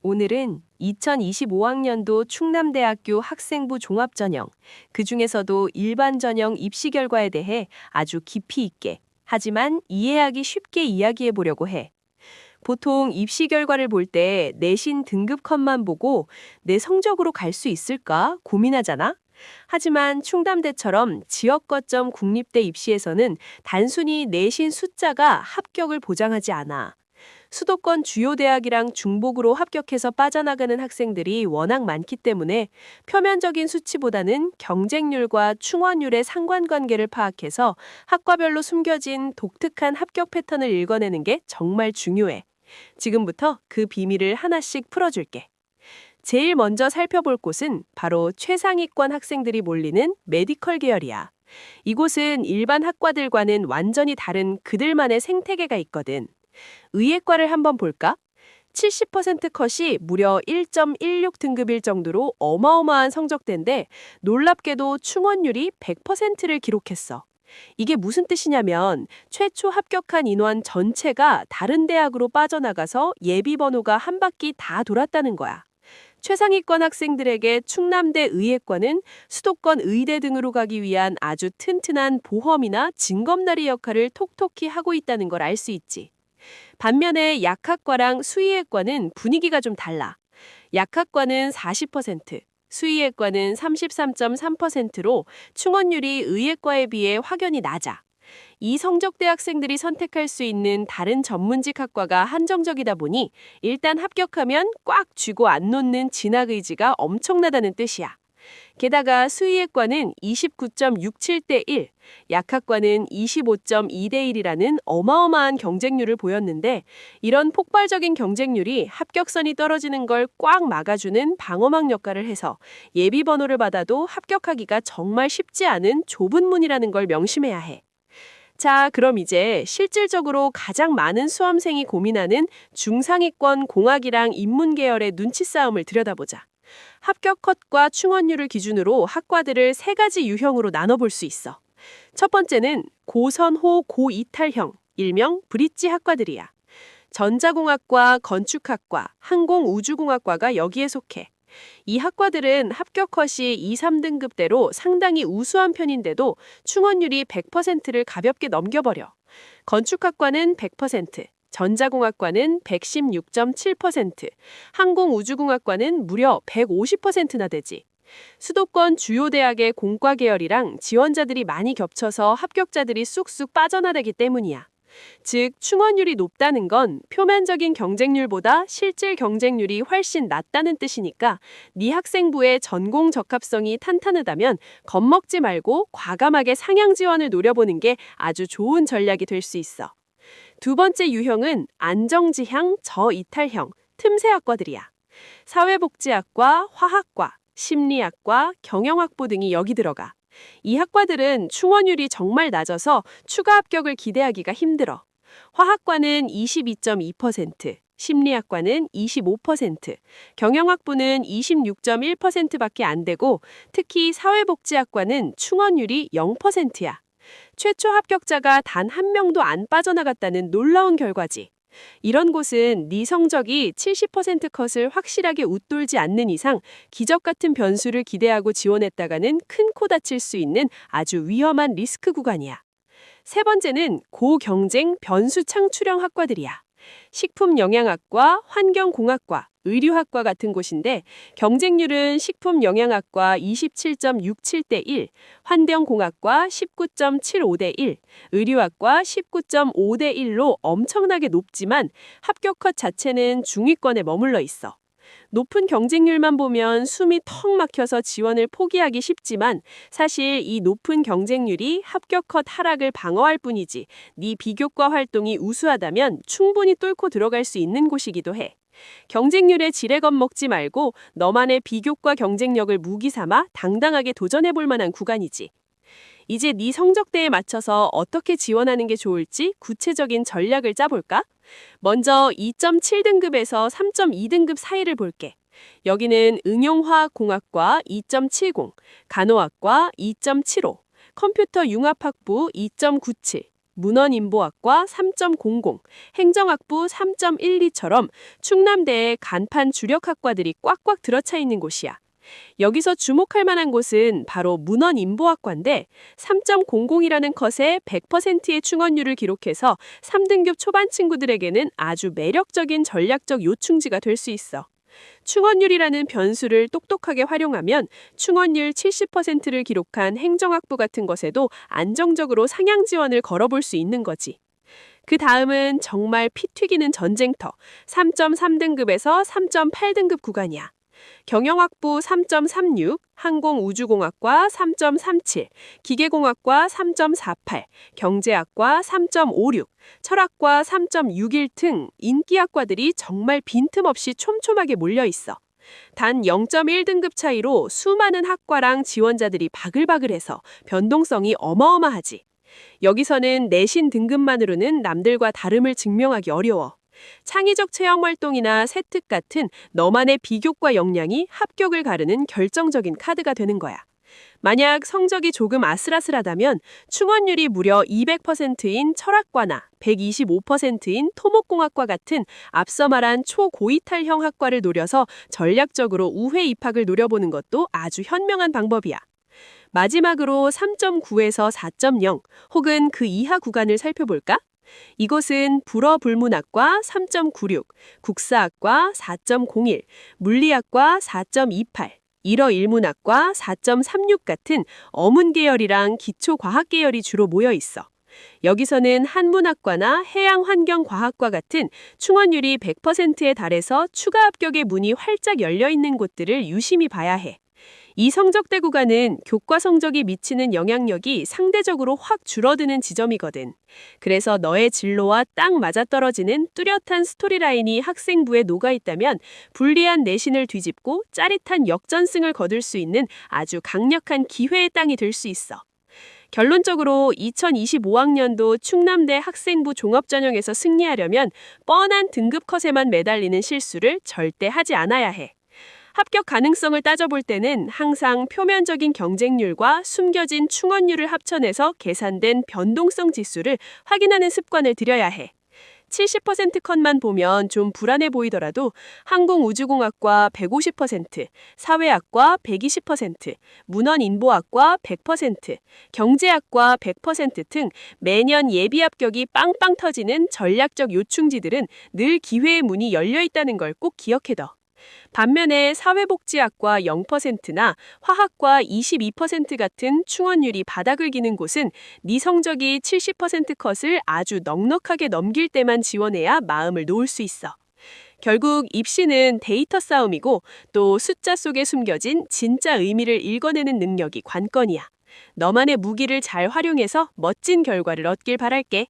오늘은 2025학년도 충남대학교 학생부 종합전형, 그중에서도 일반 전형 입시 결과에 대해 아주 깊이 있게, 하지만 이해하기 쉽게 이야기해 보려고 해. 보통 입시 결과를 볼 때 내신 등급 컷만 보고 내 성적으로 갈 수 있을까 고민하잖아? 하지만 충남대처럼 지역 거점 국립대 입시에서는 단순히 내신 숫자가 합격을 보장하지 않아. 수도권 주요 대학이랑 중복으로 합격해서 빠져나가는 학생들이 워낙 많기 때문에 표면적인 수치보다는 경쟁률과 충원율의 상관관계를 파악해서 학과별로 숨겨진 독특한 합격 패턴을 읽어내는 게 정말 중요해. 지금부터 그 비밀을 하나씩 풀어줄게. 제일 먼저 살펴볼 곳은 바로 최상위권 학생들이 몰리는 메디컬 계열이야. 이곳은 일반 학과들과는 완전히 다른 그들만의 생태계가 있거든. 의예과를 한번 볼까? 70% 컷이 무려 1.16 등급일 정도로 어마어마한 성적대인데 놀랍게도 충원율이 100%를 기록했어. 이게 무슨 뜻이냐면 최초 합격한 인원 전체가 다른 대학으로 빠져나가서 예비 번호가 한 바퀴 다 돌았다는 거야. 최상위권 학생들에게 충남대 의예과는 수도권 의대 등으로 가기 위한 아주 튼튼한 보험이나 징검다리 역할을 톡톡히 하고 있다는 걸 알 수 있지. 반면에 약학과랑 수의예과는 분위기가 좀 달라. 약학과는 40%, 수의예과는 33.3%로 충원율이 의예과에 비해 확연히 낮아. 이 성적대 학생들이 선택할 수 있는 다른 전문직 학과가 한정적이다 보니 일단 합격하면 꽉 쥐고 안 놓는 진학 의지가 엄청나다는 뜻이야. 게다가 수의예과는 29.67대 1, 약학과는 25.2대 1이라는 어마어마한 경쟁률을 보였는데 이런 폭발적인 경쟁률이 합격선이 떨어지는 걸 꽉 막아주는 방어막 역할을 해서 예비 번호를 받아도 합격하기가 정말 쉽지 않은 좁은 문이라는 걸 명심해야 해. 자, 그럼 이제 실질적으로 가장 많은 수험생이 고민하는 중상위권 공학이랑 인문 계열의 눈치 싸움을 들여다보자. 합격 컷과 충원율을 기준으로 학과들을 세 가지 유형으로 나눠볼 수 있어. 첫 번째는 고선호 고이탈형, 일명 브릿지 학과들이야. 전자공학과, 건축학과, 항공우주공학과가 여기에 속해. 이 학과들은 합격 컷이 2, 3등급대로 상당히 우수한 편인데도 충원율이 100%를 가볍게 넘겨버려. 건축학과는 100%, 전자공학과는 116.7%, 항공우주공학과는 무려 150%나 되지. 수도권 주요 대학의 공과 계열이랑 지원자들이 많이 겹쳐서 합격자들이 쑥쑥 빠져나가기 때문이야. 즉, 충원율이 높다는 건 표면적인 경쟁률보다 실질 경쟁률이 훨씬 낮다는 뜻이니까 네 학생부의 전공 적합성이 탄탄하다면 겁먹지 말고 과감하게 상향 지원을 노려보는 게 아주 좋은 전략이 될 수 있어. 두 번째 유형은 안정지향 저이탈형, 틈새 학과들이야. 사회복지학과, 화학과, 심리학과, 경영학부 등이 여기 들어가. 이 학과들은 충원율이 정말 낮아서 추가 합격을 기대하기가 힘들어. 화학과는 22.2%, 심리학과는 25%, 경영학부는 26.1%밖에 안 되고 특히 사회복지학과는 충원율이 0%야. 최초 합격자가 단 한 명도 안 빠져나갔다는 놀라운 결과지. 이런 곳은 네 성적이 70% 컷을 확실하게 웃돌지 않는 이상 기적 같은 변수를 기대하고 지원했다가는 큰 코 다칠 수 있는 아주 위험한 리스크 구간이야. 세 번째는 고경쟁 변수 창출형 학과들이야. 식품영양학과, 환경공학과, 의류학과 같은 곳인데 경쟁률은 식품영양학과 27.67대 1, 환경공학과 19.75대 1, 의류학과 19.5대 1로 엄청나게 높지만 합격 컷 자체는 중위권에 머물러 있어. 높은 경쟁률만 보면 숨이 턱 막혀서 지원을 포기하기 쉽지만 사실 이 높은 경쟁률이 합격 컷 하락을 방어할 뿐이지 네 비교과 활동이 우수하다면 충분히 뚫고 들어갈 수 있는 곳이기도 해. 경쟁률에 지레 겁먹지 말고 너만의 비교과 경쟁력을 무기 삼아 당당하게 도전해볼 만한 구간이지. 이제 네 성적대에 맞춰서 어떻게 지원하는 게 좋을지 구체적인 전략을 짜볼까? 먼저 2.7등급에서 3.2등급 사이를 볼게. 여기는 응용화학공학과 2.70, 간호학과 2.75, 컴퓨터 융합학부 2.97, 문헌인보학과 3.00, 행정학부 3.12처럼 충남대의 간판 주력학과들이 꽉꽉 들어차 있는 곳이야. 여기서 주목할 만한 곳은 바로 문헌인보학과인데 3.00이라는 컷에 100%의 충원율을 기록해서 3등급 초반 친구들에게는 아주 매력적인 전략적 요충지가 될 수 있어. 충원율이라는 변수를 똑똑하게 활용하면 충원율 70%를 기록한 행정학부 같은 것에도 안정적으로 상향 지원을 걸어볼 수 있는 거지. 그 다음은 정말 피 튀기는 전쟁터, 3.3등급에서 3.8등급 구간이야. 경영학부 3.36, 항공우주공학과 3.37, 기계공학과 3.48, 경제학과 3.56, 철학과 3.61 등 인기학과들이 정말 빈틈없이 촘촘하게 몰려있어. 단 0.1등급 차이로 수많은 학과랑 지원자들이 바글바글해서 변동성이 어마어마하지. 여기서는 내신 등급만으로는 남들과 다름을 증명하기 어려워. 창의적 체험활동이나 세특 같은 너만의 비교과 역량이 합격을 가르는 결정적인 카드가 되는 거야. 만약 성적이 조금 아슬아슬하다면 충원율이 무려 200%인 철학과나 125%인 토목공학과 같은 앞서 말한 초고이탈형 학과를 노려서 전략적으로 우회 입학을 노려보는 것도 아주 현명한 방법이야. 마지막으로 3.9에서 4.0 혹은 그 이하 구간을 살펴볼까? 이곳은 불어불문학과 3.96, 국사학과 4.01, 물리학과 4.28, 일어일문학과 4.36 같은 어문 계열이랑 기초과학 계열이 주로 모여 있어. 여기서는 한문학과나 해양환경과학과 같은 충원율이 100%에 달해서 추가 합격의 문이 활짝 열려 있는 곳들을 유심히 봐야 해. 이 성적대 구간은 교과 성적이 미치는 영향력이 상대적으로 확 줄어드는 지점이거든. 그래서 너의 진로와 딱 맞아떨어지는 뚜렷한 스토리라인이 학생부에 녹아있다면 불리한 내신을 뒤집고 짜릿한 역전승을 거둘 수 있는 아주 강력한 기회의 땅이 될 수 있어. 결론적으로 2025학년도 충남대 학생부 종합전형에서 승리하려면 뻔한 등급 컷에만 매달리는 실수를 절대 하지 않아야 해. 합격 가능성을 따져볼 때는 항상 표면적인 경쟁률과 숨겨진 충원율을 합쳐내서 계산된 변동성 지수를 확인하는 습관을 들여야 해. 70% 컷만 보면 좀 불안해 보이더라도 항공우주공학과 150%, 사회학과 120%, 문헌인보학과 100%, 경제학과 100% 등 매년 예비 합격이 빵빵 터지는 전략적 요충지들은 늘 기회의 문이 열려 있다는 걸 꼭 기억해둬. 반면에 사회복지학과 0%나 화학과 22% 같은 충원율이 바닥을 기는 곳은 네 성적이 70% 컷을 아주 넉넉하게 넘길 때만 지원해야 마음을 놓을 수 있어. 결국 입시는 데이터 싸움이고 또 숫자 속에 숨겨진 진짜 의미를 읽어내는 능력이 관건이야. 너만의 무기를 잘 활용해서 멋진 결과를 얻길 바랄게.